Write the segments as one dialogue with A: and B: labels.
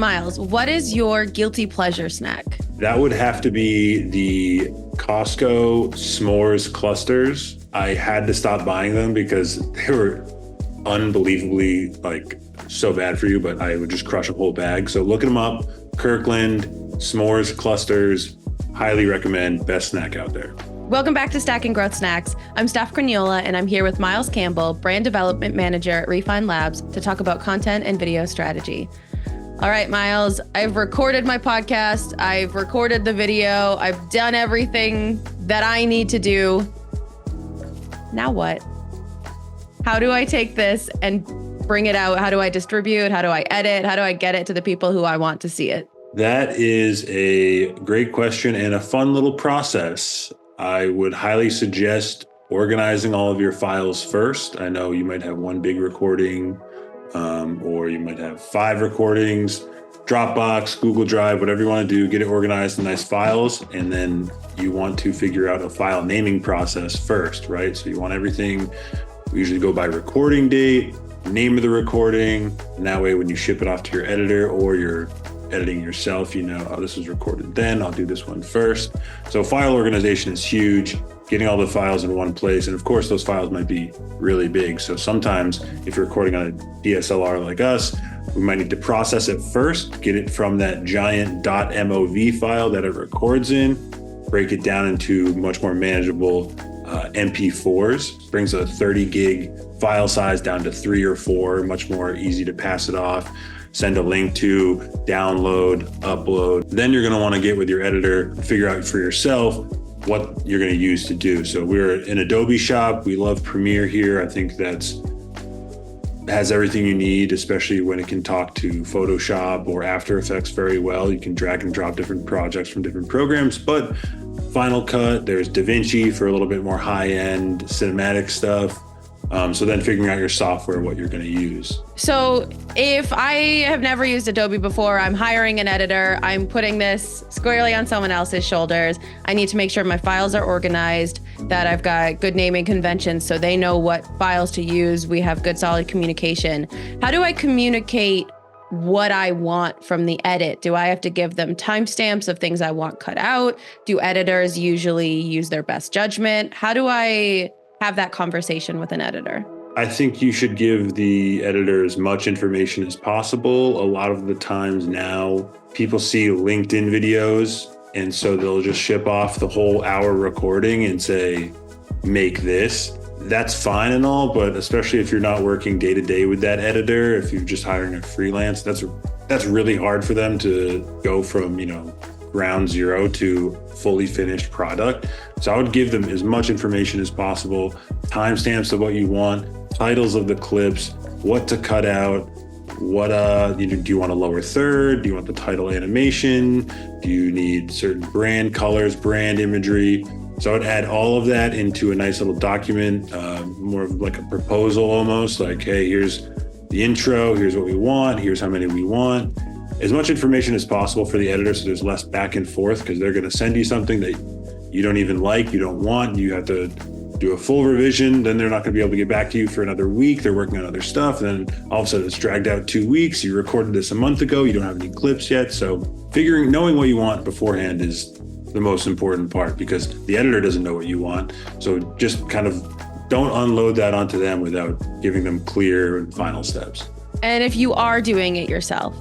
A: Miles, what is your guilty pleasure snack?
B: That would have to be the Costco s'mores clusters. I had to stop buying them because they were unbelievably so bad for you, but I would just crush a whole bag. So looking them up, Kirkland s'mores clusters, highly recommend, best snack out there.
A: Welcome back to Stacking Growth Snacks. I'm Steph Crugnola, and I'm here with Miles Campbell, Brand Development Manager at Refine Labs, to talk about content and video strategy. All right, Miles, I've recorded my podcast. I've recorded the video. I've done everything that I need to do. Now what? How do I take this and bring it out? How do I distribute? How do I edit? How do I get it to the people who I want to see it?
B: That is a great question and a fun little process. I would highly suggest organizing all of your files first. I know you might have one big recording, or you might have 5 recordings, Dropbox, Google Drive, whatever you want to do, get it organized in nice files. And then you want to figure out a file naming process first, right? So you want everything, we usually go by recording date, name of the recording. And that way, when you ship it off to your editor or you're editing yourself, you know, oh, this was recorded then, I'll do this one first. So file organization is huge, getting all the files in one place. And of course, those files might be really big. So sometimes if you're recording on a DSLR like us, we might need to process it first, get it from that giant .mov file that it records in, break it down into much more manageable MP4s, brings a 30 gig file size down to 3 or 4, much more easy to pass it off, send a link to, download, upload. Then you're going to want to get with your editor, figure out for yourself what you're going to use to do. So we're an Adobe shop. We love Premiere here. I think has everything you need, especially when it can talk to Photoshop or After Effects very well. You can drag and drop different projects from different programs, but Final Cut, there's DaVinci for a little bit more high-end cinematic stuff. So then figuring out your software, what you're going to use. So
A: if I have never used Adobe before, I'm hiring an editor, I'm putting this squarely on someone else's shoulders. I need to make sure my files are organized, that I've got good naming conventions so they know what files to use. We have good, solid communication. How do I communicate what I want from the edit? Do I have to give them timestamps of things I want cut out? Do editors usually use their best judgment? How do I have that conversation with an editor?
B: I think you should give the editor as much information as possible. A lot of the times now, people see LinkedIn videos, and so they'll just ship off the whole hour recording and say, make this. That's fine and all, but especially if you're not working day to day with that editor, if you're just hiring a freelance, that's really hard for them to go from, ground zero to fully finished product. So I would give them as much information as possible, timestamps of what you want, titles of the clips, what to cut out, what do you want a lower third? Do you want the title animation? Do you need certain brand colors, brand imagery? So I would add all of that into a nice little document, more of like a proposal almost, like, hey, here's the intro, here's what we want, here's how many we want. As much information as possible for the editor so there's less back and forth, because they're going to send you something that you don't even like, you don't want, you have to do a full revision, then they're not going to be able to get back to you for another week, they're working on other stuff, and then all of a sudden it's dragged out 2 weeks, you recorded this a month ago, you don't have any clips yet. So knowing what you want beforehand is the most important part, because the editor doesn't know what you want. So just kind of don't unload that onto them without giving them clear and final steps.
A: And if you are doing it yourself,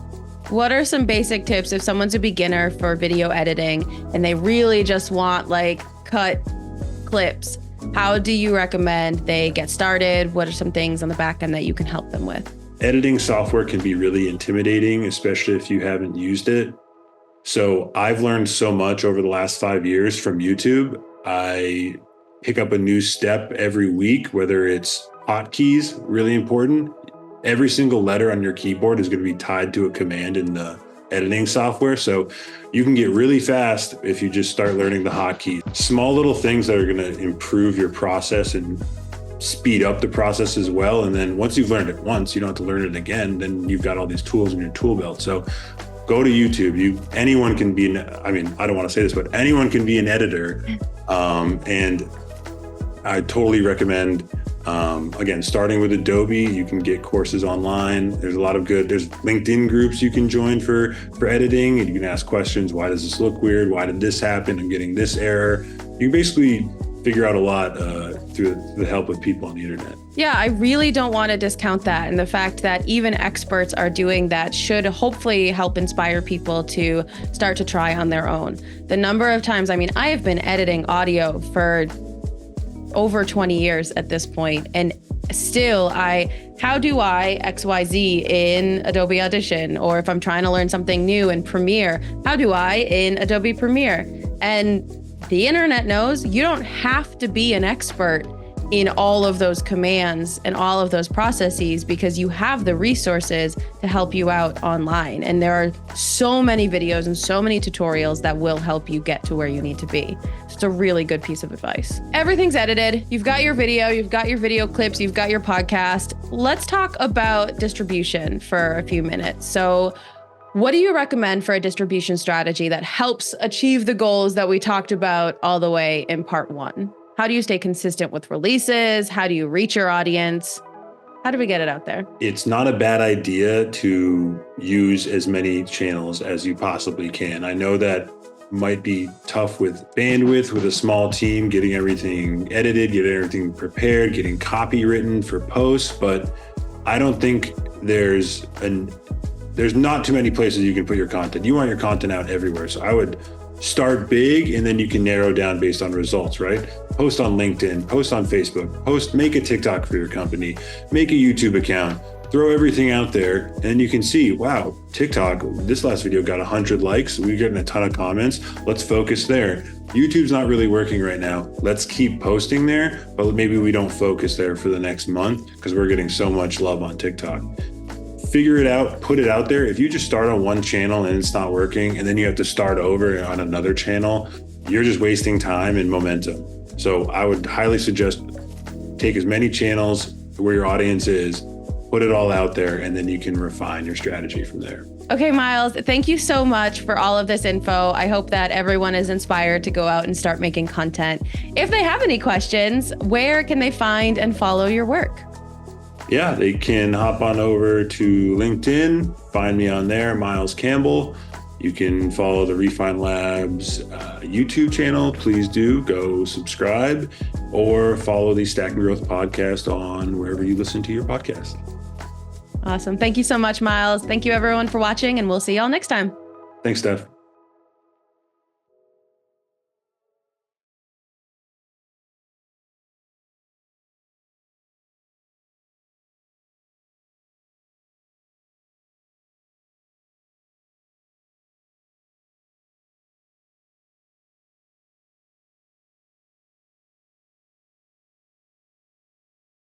A: what are some basic tips if someone's a beginner for video editing and they really just want cut clips? How do you recommend they get started? What are some things on the back end that you can help them with?
B: Editing software can be really intimidating, especially if you haven't used it. So I've learned so much over the last 5 years from YouTube. I pick up a new step every week, whether it's hotkeys, really important. Every single letter on your keyboard is going to be tied to a command in the editing software. So you can get really fast if you just start learning the hotkeys. Small little things that are going to improve your process and speed up the process as well. And then once you've learned it once, you don't have to learn it again. Then you've got all these tools in your tool belt. So go to YouTube. Anyone can be, I don't want to say this, but anyone can be an editor. And I totally recommend Again, starting with Adobe, you can get courses online. There's LinkedIn groups you can join for editing, and you can ask questions. Why does this look weird? Why did this happen? I'm getting this error. You can basically figure out a lot through the help of people on the internet.
A: Yeah, I really don't want to discount that. And the fact that even experts are doing that should hopefully help inspire people to start to try on their own. The number of times, I have been editing audio for over 20 years at this point, and still how do I XYZ in Adobe Audition? Or if I'm trying to learn something new in Premiere, how do I in Adobe Premiere? And the internet knows you don't have to be an expert in all of those commands and all of those processes, because you have the resources to help you out online. And there are so many videos and so many tutorials that will help you get to where you need to be. It's a really good piece of advice. Everything's edited. You've got your video clips, you've got your podcast. Let's talk about distribution for a few minutes. So what do you recommend for a distribution strategy that helps achieve the goals that we talked about all the way in part 1? How do you stay consistent with releases? How do you reach your audience? How do we get it out there?
B: It's not a bad idea to use as many channels as you possibly can. I know that might be tough with bandwidth, with a small team, getting everything edited, getting everything prepared, getting copy written for posts, but I don't think there's not too many places you can put your content. You want your content out everywhere. So I would start big, and then you can narrow down based on results, right? Post on LinkedIn, post on Facebook, make a TikTok for your company, make a YouTube account, throw everything out there, and you can see, wow, TikTok, this last video got 100 likes. We're getting a ton of comments. Let's focus there. YouTube's not really working right now. Let's keep posting there, but maybe we don't focus there for the next month because we're getting so much love on TikTok. Figure it out, put it out there. If you just start on one channel and it's not working, and then you have to start over on another channel, you're just wasting time and momentum. So I would highly suggest take as many channels where your audience is, put it all out there, and then you can refine your strategy from there.
A: Okay, Miles, thank you so much for all of this info. I hope that everyone is inspired to go out and start making content. If they have any questions, where can they find and follow your work?
B: Yeah, they can hop on over to LinkedIn, find me on there, Miles Campbell. You can follow the Refine Labs YouTube channel. Please do go subscribe, or follow the Stack and Growth podcast on wherever you listen to your podcast.
A: Awesome. Thank you so much, Miles. Thank you everyone for watching, and we'll see y'all next time.
B: Thanks, Steph.